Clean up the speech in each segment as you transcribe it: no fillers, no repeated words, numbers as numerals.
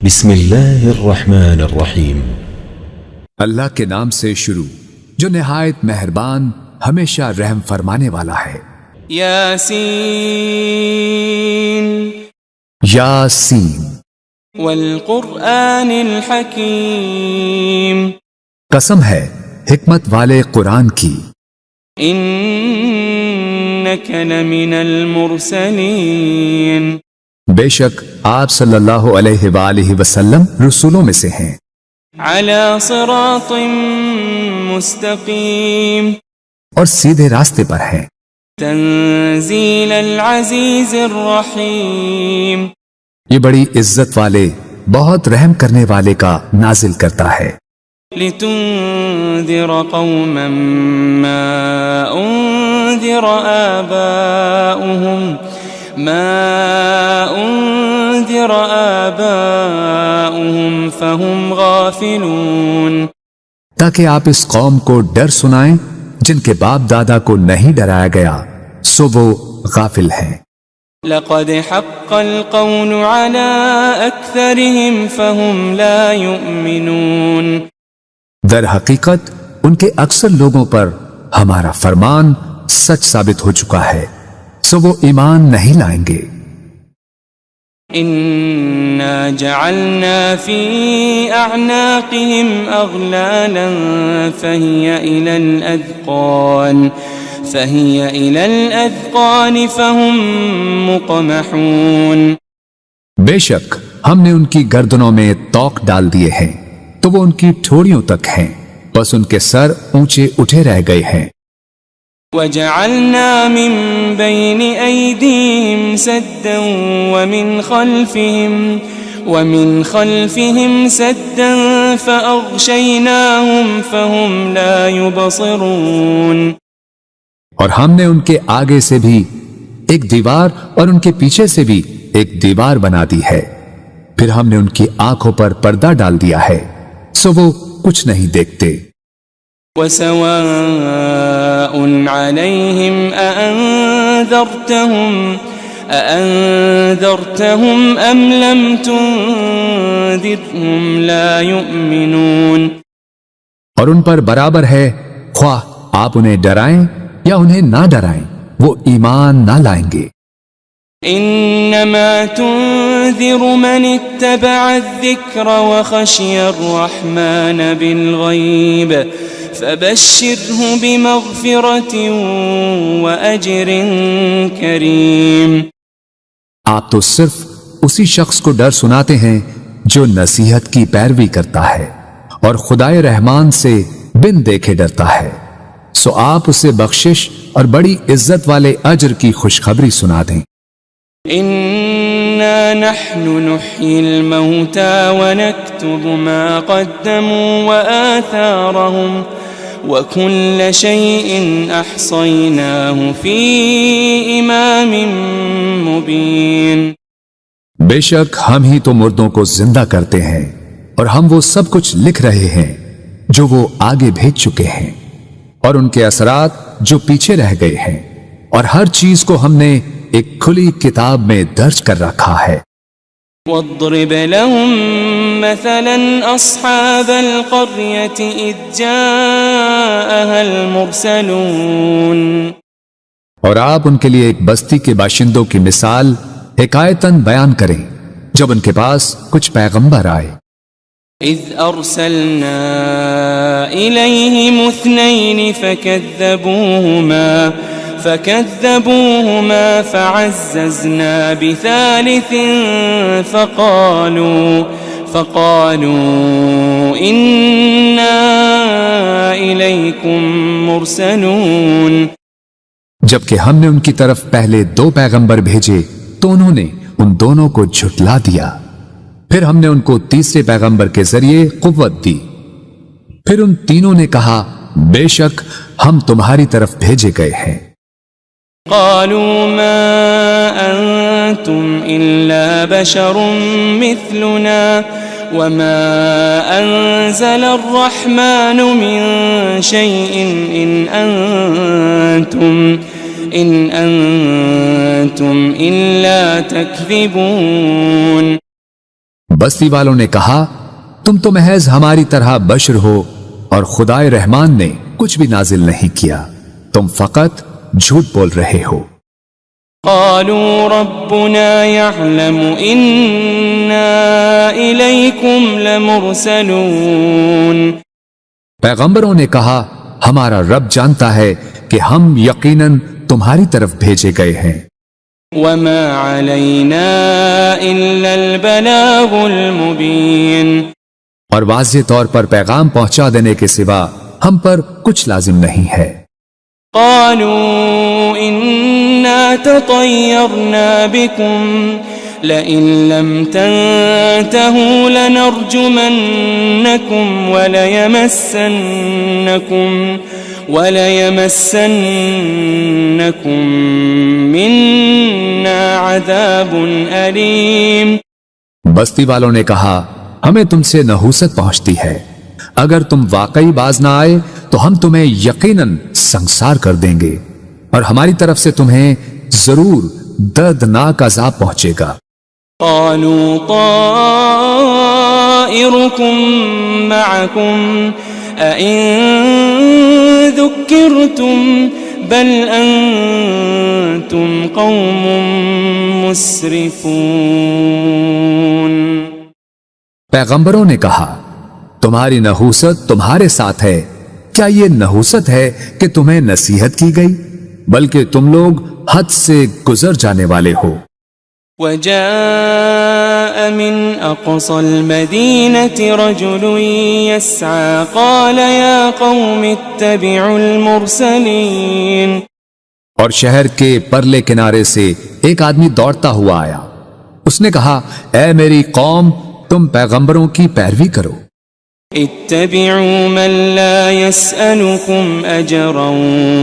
بسم اللہ الرحمن الرحیم۔ اللہ کے نام سے شروع جو نہایت مہربان ہمیشہ رحم فرمانے والا ہے۔ یاسین یاسین والقرآن الحکیم، قسم ہے حکمت والے قرآن کی، انک لمن المرسلین، بے شک آپ صلی اللہ علیہ وآلہ وسلم رسولوں میں سے ہیں، علی صراط مستقیم، اور سیدھے راستے پر ہیں، تنزیل العزیز الرحیم، یہ بڑی عزت والے بہت رحم کرنے والے کا نازل کرتا ہے، لتنذر قوما ما انذر آباؤهم فهم غافلون، تاکہ آپ اس قوم کو ڈر سنائیں جن کے باپ دادا کو نہیں ڈرایا گیا سو وہ غافل ہیں۔ لقد حق القول على اکثرهم فهم لا يؤمنون، در حقیقت ان کے اکثر لوگوں پر ہمارا فرمان سچ ثابت ہو چکا ہے سو وہ ایمان نہیں لائیں گے۔ انا جعلنا في اعناقهم اغلالا فهي الى الاذقان فهم مقمحون، بے شک ہم نے ان کی گردنوں میں توق ڈال دیے ہیں تو وہ ان کی ٹھوڑیوں تک ہیں، بس ان کے سر اونچے اٹھے رہ گئے ہیں۔ وجعلنا من بين أيديهم سدا ومن خلفهم سدا فأغشيناهم فهم لا يبصرون، اور ہم نے ان کے آگے سے بھی ایک دیوار اور ان کے پیچھے سے بھی ایک دیوار بنا دی ہے، پھر ہم نے ان کی آنکھوں پر پردہ ڈال دیا ہے سو وہ کچھ نہیں دیکھتے۔ وسواء عليهم أأنذرتهم أم لم تنذرهم لا يؤمنون، اور ان پر برابر ہے خواہ آپ انہیں ڈرائیں یا انہیں نہ ڈرائیں وہ ایمان نہ لائیں گے۔ انما تنذر من اتبع الذکر وخشی الرحمن بالغیب فبشره بمغفرة وأجر کریم، آپ تو صرف اسی شخص کو ڈر سناتے ہیں جو نصیحت کی پیروی کرتا ہے اور خدائے رحمان سے بن دیکھے ڈرتا ہے، سو آپ اسے بخشش اور بڑی عزت والے اجر کی خوشخبری سنا دیں۔ انا نحن نحيي الموتى ونكتب ما قدموا وآثارهم وكل شيء احصيناه في امام مبين، بے شک ہم ہی تو مردوں کو زندہ کرتے ہیں اور ہم وہ سب کچھ لکھ رہے ہیں جو وہ آگے بھیج چکے ہیں اور ان کے اثرات جو پیچھے رہ گئے ہیں، اور ہر چیز کو ہم نے ایک کھلی کتاب میں درج کر رکھا ہے۔ واضرب لهم مثلا اصحاب القرية اذ جاءها المرسلون، اور آپ ان کے لیے ایک بستی کے باشندوں کی مثال حکایتاً بیان کریں جب ان کے پاس کچھ پیغمبر آئے۔ اذ ارسلنا الیہم اثنین فكذبوهما فعززنا بثالث فقالوا إنا إليكم مرسلون، جبکہ ہم نے ان کی طرف پہلے 2 پیغمبر بھیجے تو انہوں نے ان دونوں کو جھٹلا دیا، پھر ہم نے ان کو تیسرے پیغمبر کے ذریعے قوت دی، پھر ان تینوں نے کہا بے شک ہم تمہاری طرف بھیجے گئے ہیں۔ قالوا ما أنتم إلا بشر مثلنا وما أنزل الرحمن من شيء إن أنتم إلا تكذبون، بستی والوں نے کہا تم تو محض ہماری طرح بشر ہو اور خدائے رحمان نے کچھ بھی نازل نہیں کیا، تم فقط جھوٹ بول رہے ہو۔ قالوا ربنا يعلم إنا إليكم لمرسلون۔ پیغمبروں نے کہا ہمارا رب جانتا ہے کہ ہم یقیناً تمہاری طرف بھیجے گئے ہیں۔ وما علينا إلا البلاغ المبين۔ اور واضح طور پر پیغام پہنچا دینے کے سوا ہم پر کچھ لازم نہیں ہے۔ قالوا إنا تطيرنا بكم لئن لم تنتهوا لنرجمنكم وليمسنكم منا عذاب أليم۔ بستی والوں نے کہا ہمیں تم سے نحوست پہنچتی ہے، اگر تم واقعی باز نہ آئے تو ہم تمہیں یقیناً سنسار کر دیں گے اور ہماری طرف سے تمہیں ضرور دردناک عذاب پہنچے گا۔ قالوا طائركم معكم أئن ذكرتم بل أنتم قوم مسرفون۔ پیغمبروں نے کہا تمہاری نحوست تمہارے ساتھ ہے، کیا یہ نحوست ہے کہ تمہیں نصیحت کی گئی؟ بلکہ تم لوگ حد سے گزر جانے والے ہو۔ وجاء من أقصى المدينة رجل يسعى قال يا قوم اتبعوا المرسلين۔ اور شہر کے پرلے کنارے سے ایک آدمی دوڑتا ہوا آیا، اس نے کہا اے میری قوم تم پیغمبروں کی پیروی کرو۔ اتبعوا من لا يسألكم أجرا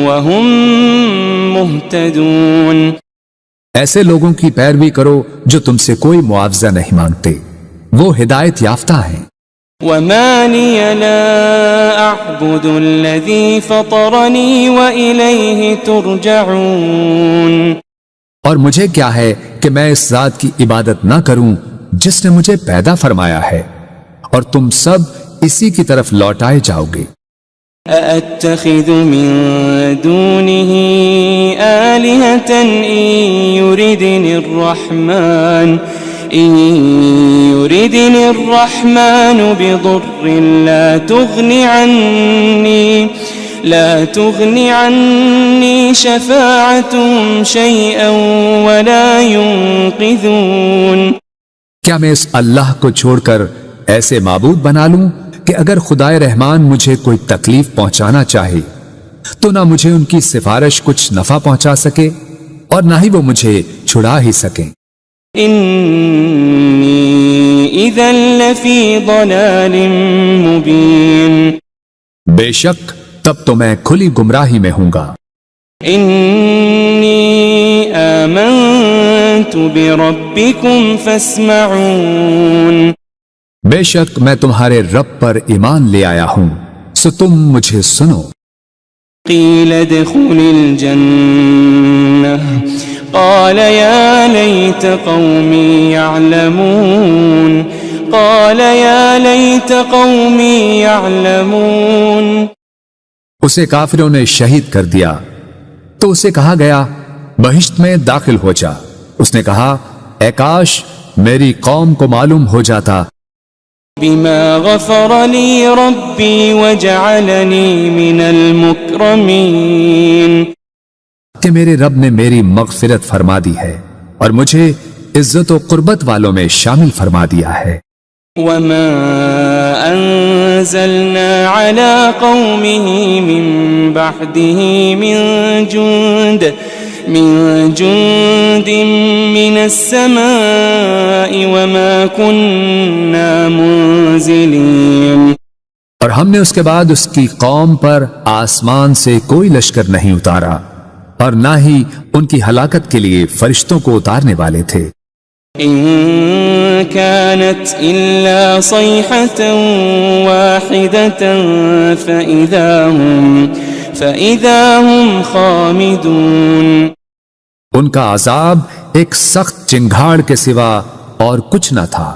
وهم مهتدون۔ ایسے لوگوں کی پیروی کرو جو تم سے کوئی معاوضہ نہیں مانگتے، وہ ہدایت یافتہ ہیں۔ وما لي لا أعبد الذي فطرني وإليه ترجعون۔ اور مجھے کیا ہے کہ میں اس ذات کی عبادت نہ کروں جس نے مجھے پیدا فرمایا ہے، اور تم سب اسی کی طرف لوٹائے جاؤ گے۔ أأتخذ من دونه آلهة إن يردني الرحمن بضر لا تغني عني شفاعتهم شيئا ولا ينقذون۔ کیا میں اس اللہ کو چھوڑ کر ایسے معبود بنا لوں کہ اگر خدائے رحمان مجھے کوئی تکلیف پہنچانا چاہے تو نہ مجھے ان کی سفارش کچھ نفع پہنچا سکے اور نہ ہی وہ مجھے چھڑا ہی سکیں۔ انی اذا لفی ضلال مبین۔ بے شک تب تو میں کھلی گمراہی میں ہوں گا۔ انی آمنت بربکم فاسمعون۔ بے شک میں تمہارے رب پر ایمان لے آیا ہوں، سو تم مجھے سنو۔ قیل ادخل الجنہ قال یا لیت قومی یعلمون۔ قال یا لیت قومی یعلمون۔ اسے کافروں نے شہید کر دیا تو اسے کہا گیا بہشت میں داخل ہو جا۔ اس نے کہا اے کاش میری قوم کو معلوم ہو جاتا بما غفر لی ربی وجعلنی من المکرمین، کہ میرے رب نے میری مغفرت فرما دی ہے اور مجھے عزت و قربت والوں میں شامل فرما دیا ہے۔ وما انزلنا على قومه من بعده من جند من السماء وما كنا منزلين۔ اور ہم نے اس کے بعد اس کی قوم پر آسمان سے کوئی لشکر نہیں اتارا اور نہ ہی ان کی ہلاکت کے لیے فرشتوں کو اتارنے والے تھے۔ إن كانت إلا صيحة واحدة فإذا هم خامدون۔ ان کا عذاب ایک سخت چنگھاڑ کے سوا اور کچھ نہ تھا،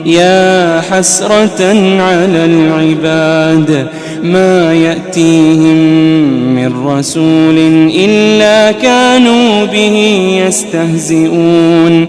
يا حسرة على العباد ما يأتيهم من رسول إلا كانوا به يستهزئون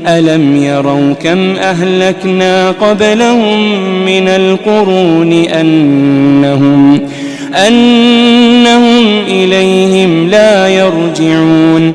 ألم يروا كم أهلكنا قبلهم من القرون أنهم إليهم لا يرجعون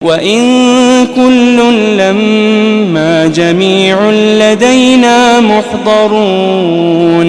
وإن كل لما جميع لدينا محضرون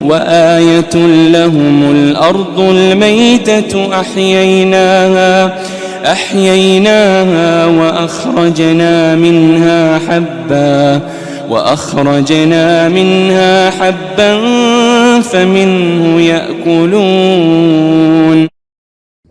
وآية لهم الأرض الميتة أحييناها وأخرجنا منها حبا فمنه يأكلون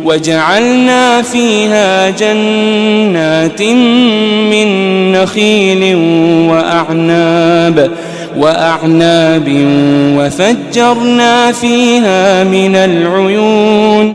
وجعلنا فيها جنات من نخيل وأعناب وفجرنا فيها من العيون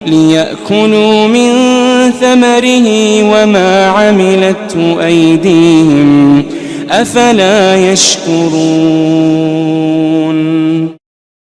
ليأكلوا من ثمره وما عملته أيديهم أفلا يشكرون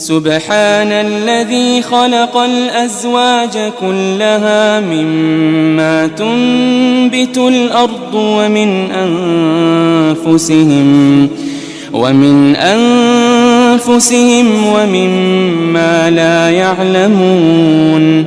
سبحان الذي خلق الأزواج كلها مما تنبت الأرض ومن أنفسهم ومما لا يعلمون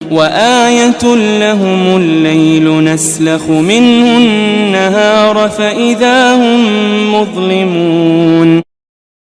وآية لهم الليل نسلخ منه النهار فإذا هم مظلمون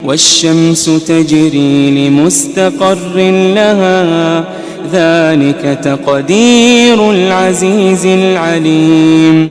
والشمس تجري لمستقر لها ذلك تقدير العزيز العليم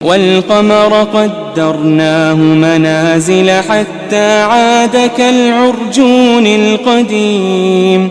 والقمر قدرناه منازل حتى عاد كالعرجون القديم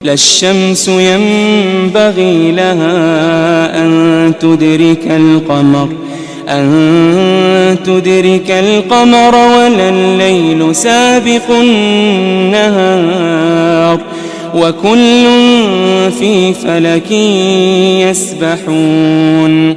لا الشمس ينبغي لها أن تدرك القمر ولا الليل سابق النهار وكل في فلك يسبحون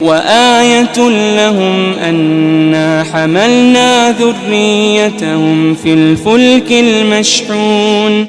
وآية لهم أنا حملنا ذريتهم في الفلك المشحون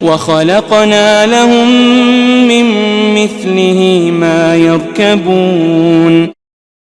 وخلقنا لهم من مثله ما يركبون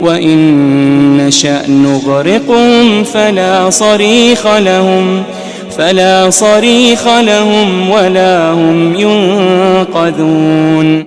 وإن نشأ نغرقهم فلا صريخ لهم ولا هم ينقذون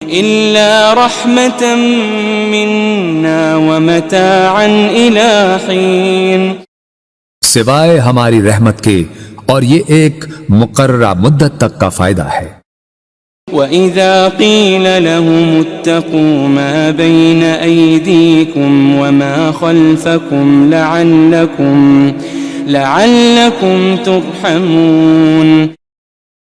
إلا رحمة منا ومتاعا إلى حين سوائے ہماری رحمت کے، اور یہ ایک مقررہ مدت تک کا فائدہ ہے۔ وَإِذَا قِيلَ لَهُمُ اتَّقُوا مَا بَيْنَ أَيْدِيكُمْ وَمَا خَلْفَكُمْ لَعَلَّكُمْ تُرْحَمُونَ،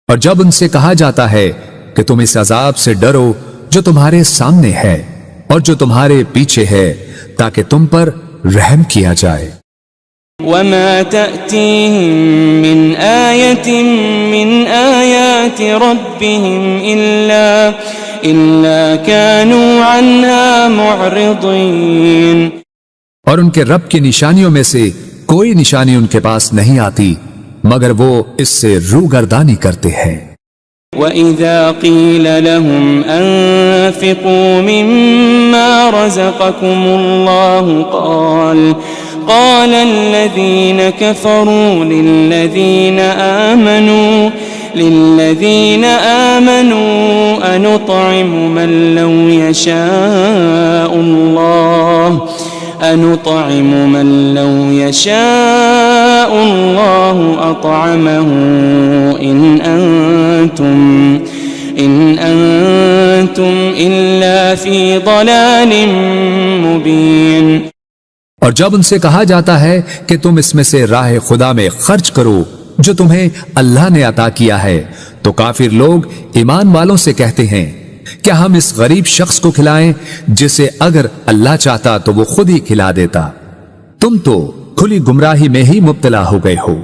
اور جب ان سے کہا جاتا ہے کہ تم اس عذاب سے ڈرو جو تمہارے سامنے ہے اور جو تمہارے پیچھے ہے، تاکہ تم پر رحم کیا جائے۔ وَمَا تَأْتِيهِم مِّنْ آيَةٍ مِّنْ آيَاتِ رَبِّهِمْ إِلَّا كَانُوا عَنْهَا مُعْرِضِينَ، اور ان کے رب کی نشانیوں میں سے کوئی نشانی ان کے پاس نہیں آتی مگر وہ اس سے روگردانی کرتے ہیں۔ وَإِذَا قِيلَ لَهُمْ أَنفِقُوا مِمَّا رَزَقَكُمُ اللَّهُ قال الذين كفروا للذين آمنوا أنطعم من لو يشاء الله أطعمه إن أنتم إلا في ضلال مبين۔ اور جب ان سے کہا جاتا ہے کہ تم اس میں سے راہ خدا میں خرچ کرو جو تمہیں اللہ نے عطا کیا ہے، تو کافر لوگ ایمان والوں سے کہتے ہیں کیا ہم اس غریب شخص کو کھلائیں جسے اگر اللہ چاہتا تو وہ خود ہی کھلا دیتا؟ تم تو کھلی گمراہی میں ہی مبتلا ہو گئے ہو۔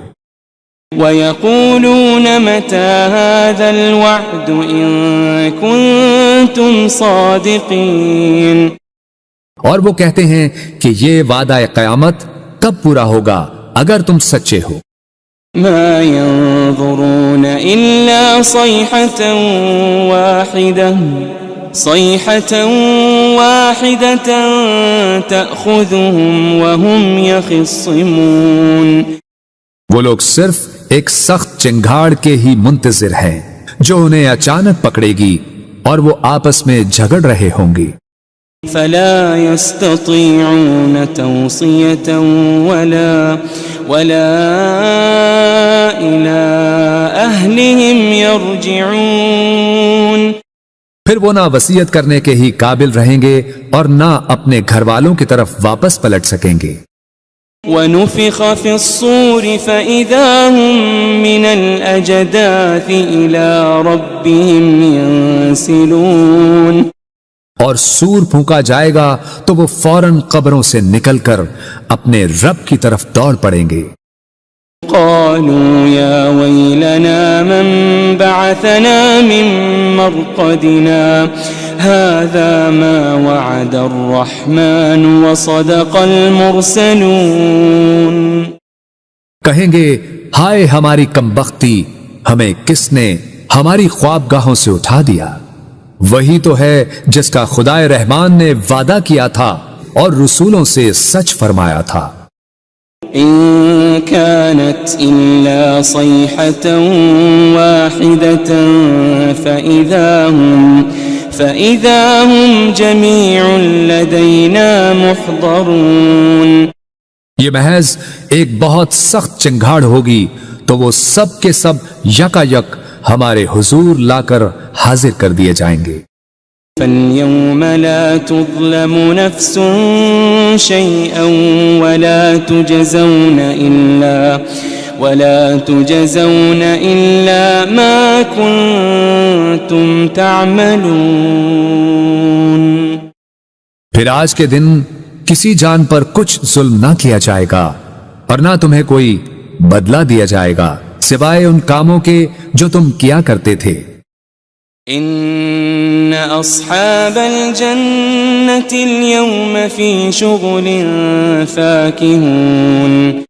وَيَقُولُونَ مَتَى هَذَا الْوَعْدُ إِن كُنتُمْ صَادِقِينَ، اور وہ کہتے ہیں کہ یہ وعدہ قیامت کب پورا ہوگا اگر تم سچے ہو۔ ما ينظرون إلا صيحة واحدة تأخذهم وهم يخصمون، وہ لوگ صرف ایک سخت چنگھاڑ کے ہی منتظر ہیں جو انہیں اچانک پکڑے گی اور وہ آپس میں جھگڑ رہے ہوں گے۔ فلا يستطيعون توصية ولا إلى أهلهم يرجعون، پھر وہ نہ وصیت کرنے کے ہی قابل رہیں گے اور نہ اپنے گھر والوں کی طرف واپس پلٹ سکیں گے۔ ونفخ في الصور فإذا هم من الأجداث إلى ربهم ينسلون، اور سور پھونکا جائے گا تو وہ فوراً قبروں سے نکل کر اپنے رب کی طرف دوڑ پڑیں گے۔ قالوا يا ويلنا من بعثنا من مرقدنا هذا ما وعد الرحمن وصدق المرسلون، کہیں گے ہائے ہماری کمبختی، ہمیں کس نے ہماری خوابگاہوں سے اٹھا دیا؟ وہی تو ہے جس کا خدائے رحمان نے وعدہ کیا تھا اور رسولوں سے سچ فرمایا تھا۔ إن كانت إلا صيحة واحدة فإذا هم جميع لدينا محضرون، یہ محض ایک بہت سخت چنگھاڑ ہوگی تو وہ سب کے سب یکا یک ہمارے حضور لا کر حاضر کر دیے جائیں گے۔ فَالْيَوْمَ لَا تُظْلَمُ نَفْسٌ شَيْئًا وَلَا تُجَزَوْنَ إِلَّا مَا كُنتُمْ تَعْمَلُونَ، پھر آج کے دن کسی جان پر کچھ ظلم نہ کیا جائے گا اور نہ تمہیں کوئی بدلہ دیا جائے گا سوائے ان کاموں کے جو تم کیا کرتے تھے۔ ان اصحاب الجنة اليوم في شغل فاكهون،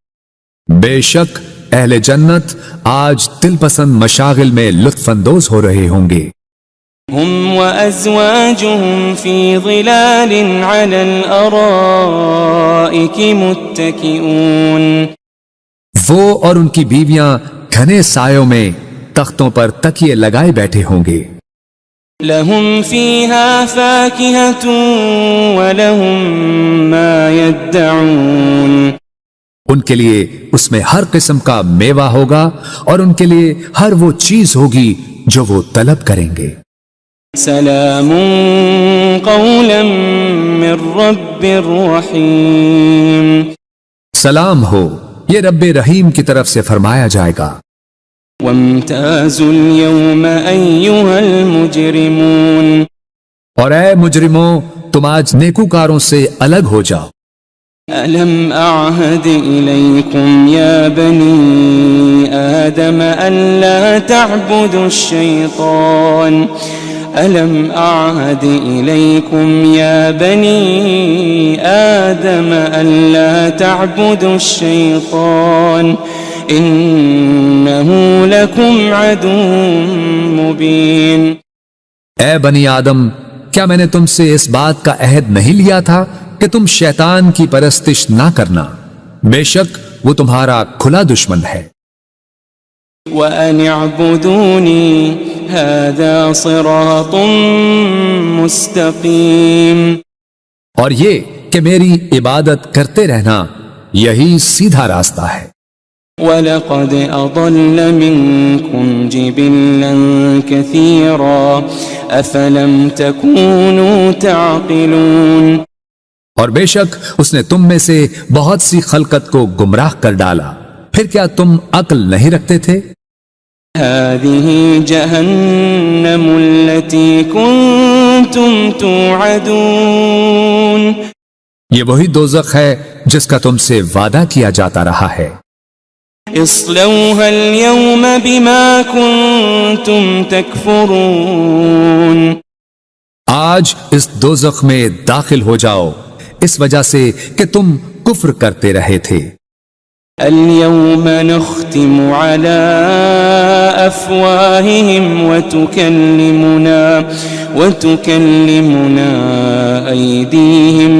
بے شک اہل جنت آج دل پسند مشاغل میں لطف اندوز ہو رہے ہوں گے۔ هم وازواجهم في ظلال على الارائك متكئون، وہ اور ان کی بیویاں گھنے سایوں میں تختوں پر تکیے لگائے بیٹھے ہوں گے۔ لهم فيها فاكهة ولهم ما يدعون ان کے لیے اس میں ہر قسم کا میوہ ہوگا اور ان کے لیے ہر وہ چیز ہوگی جو وہ طلب کریں گے۔ سلام قولا من رب رحیم، سلام ہو، یہ رب رحیم کی طرف سے فرمایا جائے گا۔ وامتازوا اليوم أيها المجرمون، اور اے مجرموں، تم آج نیکوکاروں سے الگ ہو جاؤ۔ ألم أعهد إليكم يا بني آدم ألا تعبدوا الشيطان ألم أعهد إليكم يا بني آدم ألا تعبدوا الشيطان إنه لكم عدو مبين۔ اے بنی آدم، کیا میں نے تم سے اس بات کا عہد نہیں لیا تھا کہ تم شیطان کی پرستش نہ کرنا؟ بے شک وہ تمہارا کھلا دشمن ہے۔ وَأَنِ اعْبُدُونِي هَذَا صِرَاطٌ مُسْتَقِيمٌ، اور یہ کہ میری عبادت کرتے رہنا یہی سیدھا راستہ ہے۔ وَلَقَدْ أَضَلَّ مِنكُمْ جِبِلًّا كَثِيرًا أَفَلَمْ تَكُونُوا تَعْقِلُونَ، اور بے شک اس نے تم میں سے بہت سی خلقت کو گمراہ کر ڈالا، پھر کیا تم عقل نہیں رکھتے تھے؟ هذه جهنم التي كنتم توعدون، یہ وہی دوزخ ہے جس کا تم سے وعدہ کیا جاتا رہا ہے۔ اصلوها اليوم بما كنتم تكفرون، آج اس دوزخ میں داخل ہو جاؤ اس وجہ سے کہ تم کفر کرتے رہے تھے۔ اليوم نختم على أفواههم وتكلمنا أيديهم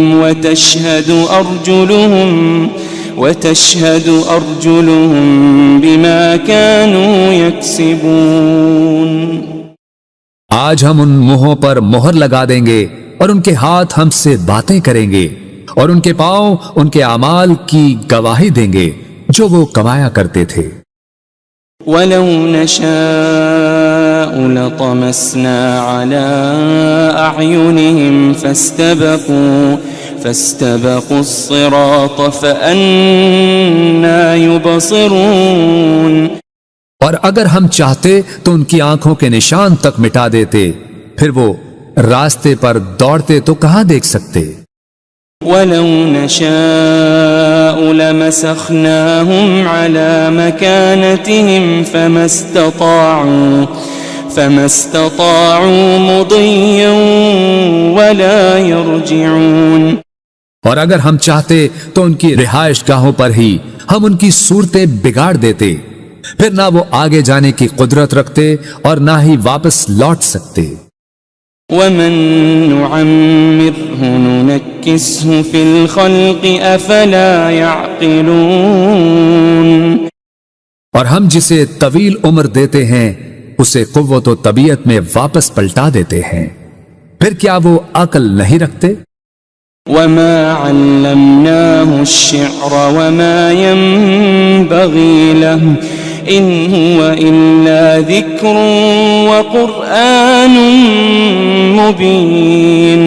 وتشهد أرجلهم بما كانوا يكسبون۔ آج ہم ان منہوں پر مہر لگا دیں گے اور ان کے ہاتھ ہم سے باتیں کریں گے اور ان کے پاؤں ان کے اعمال کی گواہی دیں گے جو وہ کمایا کرتے تھے۔ وَلَوْ نَشَاءُ لَطَمَسْنَا عَلَىٰ أَعْيُنِهِمْ فَاسْتَبَقُوا الصِّرَاطَ فَأَنَّىٰ يُبْصِرُونَ، اور اگر ہم چاہتے تو ان کی آنکھوں کے نشان تک مٹا دیتے، پھر وہ راستے پر دوڑتے تو کہاں دیکھ سکتے۔ وَلَوْ نَشَاءُ لَمَسَخْنَاهُمْ عَلَىٰ مَكَانَتِهِمْ فَمَا اسْتَطَاعُوا مُضِيًّا وَلَا يَرْجِعُونَ، اور اگر ہم چاہتے تو ان کی رہائش گاہوں پر ہی ہم ان کی صورتیں بگاڑ دیتے، پھر نہ وہ آگے جانے کی قدرت رکھتے اور نہ ہی واپس لوٹ سکتے۔ وَمَن نُعَمِّرْهُ نُنَكِّسْهُ فِي الْخَلْقِ أَفَلَا يَعْقِلُونَ، اور ہم جسے طویل عمر دیتے ہیں اسے قوت و طبیعت میں واپس پلٹا دیتے ہیں، پھر کیا وہ عقل نہیں رکھتے؟ وَمَا عَلَّمْنَاهُ الشِّعْرَ وَمَا يَنبَغِي لَهُ إِنْ هُوَ إِلَّا ذِكْرٌ وَقُرْآنٌ مُبِينٌ،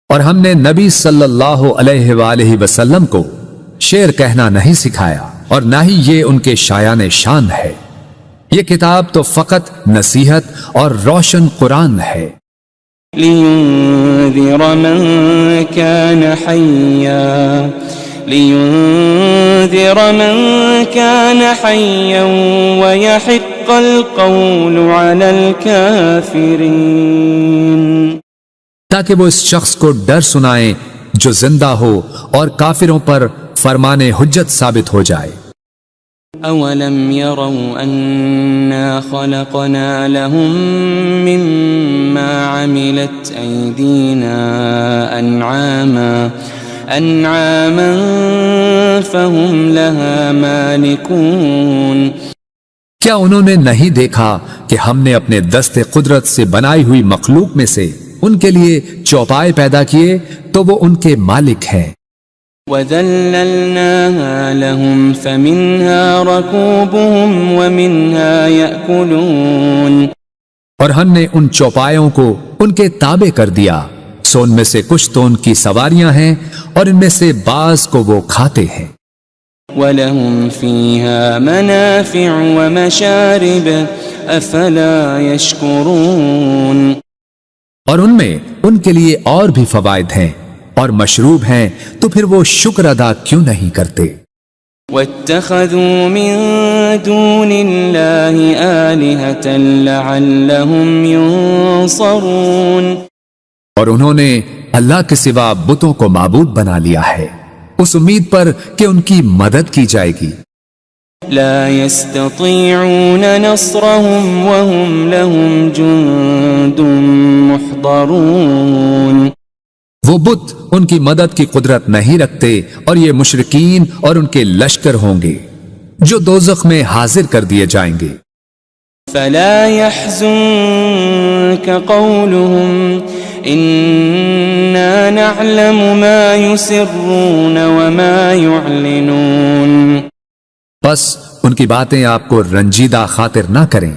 اور ہم نے نبی صلی اللہ علیہ وآلہ وسلم کو شعر کہنا نہیں سکھایا اور نہ ہی یہ ان کے شایان شان ہے، یہ کتاب تو فقط نصیحت اور روشن قرآن ہے۔ لِيُنذِرَ مَن كَانَ حَيًّا وَيَحِقَّ الْقَوْلُ عَلَى الْكَافِرِينَ، تاکہ وہ اس شخص کو ڈر سنائیں جو زندہ ہو اور کافروں پر فرمان حجت ثابت ہو جائے۔ أَوَلَمْ يَرَوْا أَنَّا خَلَقْنَا لَهُم مِّمَّا عَمِلَتْ أَيْدِينَا أَنْعَامًا فَهُمْ لَهَا مَالِكُونَ، کیا انہوں نے نہیں دیکھا کہ ہم نے اپنے دست قدرت سے بنائی ہوئی مخلوق میں سے ان کے لیے چوپائے پیدا کیے تو وہ ان کے مالک ہیں. وَذَلَّلْنَاهَا لَهُمْ فَمِنْهَا رَكُوبُهُمْ وَمِنْهَا يَأْكُلُونَ. اور ہم نے ان چوپایوں کو ان کے تابع کر دیا، سو ان میں سے کچھ تو ان کی سواریاں ہیں اور ان میں سے بعض کو وہ کھاتے ہیں. وَلَهُمْ فِيهَا مَنَافِعُ وَمَشَارِبُ أَفَلَا يَشْكُرُونَ. اور ان میں ان کے لیے اور بھی فوائد ہیں اور مشروب ہیں، تو پھر وہ شکر ادا کیوں نہیں کرتے؟ وَاتَّخَذُوا مِن دُونِ اللَّهِ آلِهَةً لَعَلَّهُمْ يُنصَرُونَ. اور انہوں نے اللہ کے سوا بتوں کو معبود بنا لیا ہے اس امید پر کہ ان کی مدد کی جائے گی. لا يستطيعون نصرهم وهم لهم جند محضرون. وہ بت ان کی مدد کی قدرت نہیں رکھتے اور یہ مشرکین اور ان کے لشکر ہوں گے جو دوزخ میں حاضر کر دیے جائیں گے. فلا يحزنك قولهم إنا نعلم ما يسرون وما يعلنون. بس ان کی باتیں آپ کو رنجیدہ خاطر نہ کریں،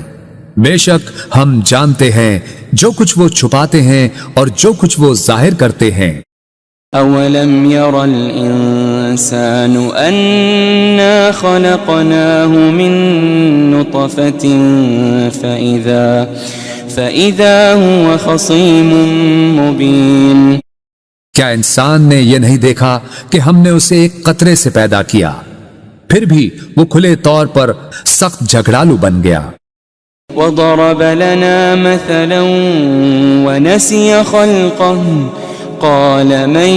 بے شک ہم جانتے ہیں جو کچھ وہ چھپاتے ہیں اور جو کچھ وہ ظاہر کرتے ہیں. أولم ير الإنسان أنا خلقناه من نطفة فإذا هو خصيم مبين. کیا انسان نے یہ نہیں دیکھا کہ ہم نے اسے ایک قطرے سے پیدا کیا، پھر بھی وہ کھلے طور پر سخت جھگڑالو بن گیا. وضرب لنا مثلا ونسي خلقه قال من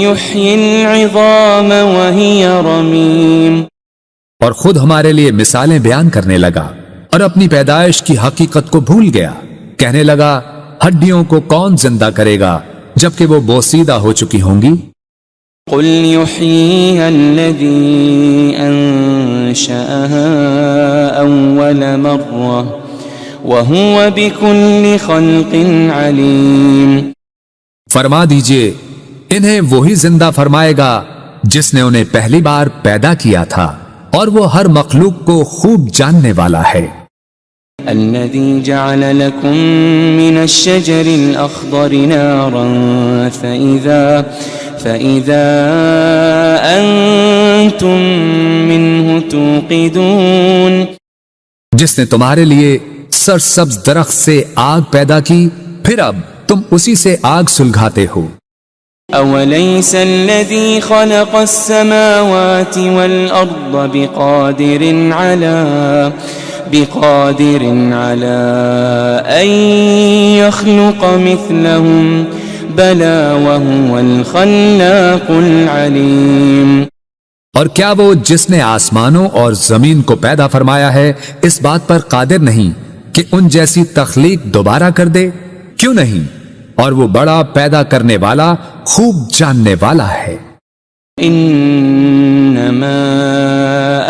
يحيي العظام وهي رميم. اور خود ہمارے لیے مثالیں بیان کرنے لگا اور اپنی پیدائش کی حقیقت کو بھول گیا. کہنے لگا ہڈیوں کو کون زندہ کرے گا جبکہ وہ بوسیدہ ہو چکی ہوں گی. قل يحييها الذي أنشأها أول مرة وهو بكل خلق عليم. فرما دیجئے انہیں وہی زندہ فرمائے گا جس نے انہیں پہلی بار پیدا کیا تھا اور وہ ہر مخلوق کو خوب جاننے والا ہے. الذي جعل لكم من الشجر الأخضر نارا فإذا أنتم منه توقدون. جس نے تمہارے لیے سرسبز درخت سے آگ پیدا کی پھر اب تم اسی سے آگ سلگھاتے ہو. أوليس الذي خلق السماوات والأرض بقادر على أن يخلق مثلهم بلى وهو الخلاق العليم. اور کیا وہ جس نے آسمانوں اور زمین کو پیدا فرمایا ہے اس بات پر قادر نہیں کہ ان جیسی تخلیق دوبارہ کر دے؟ کیوں نہیں، اور وہ بڑا پیدا کرنے والا خوب جاننے والا ہے. انما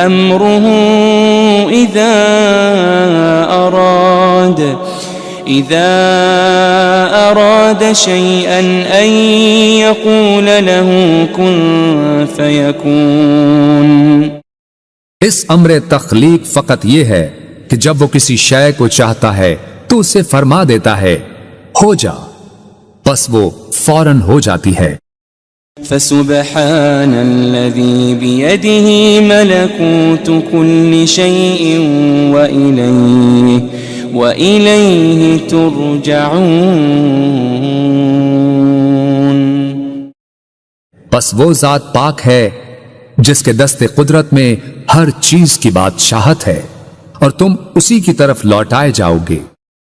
امره اذا اراد شيئا ان يقول له كن فيكون. اس امر تخلیق فقط یہ ہے کہ جب وہ کسی شے کو چاہتا ہے تو اسے فرما دیتا ہے ہو جا، بس وہ فوراً ہو جاتی ہے. فسبحان الذي بيده ملكوت كل شيء وإليه ترجعون. بس وہ ذات پاک ہے جس کے دست قدرت میں ہر چیز کی بادشاہت ہے اور تم اسی کی طرف لوٹائے جاؤ گے.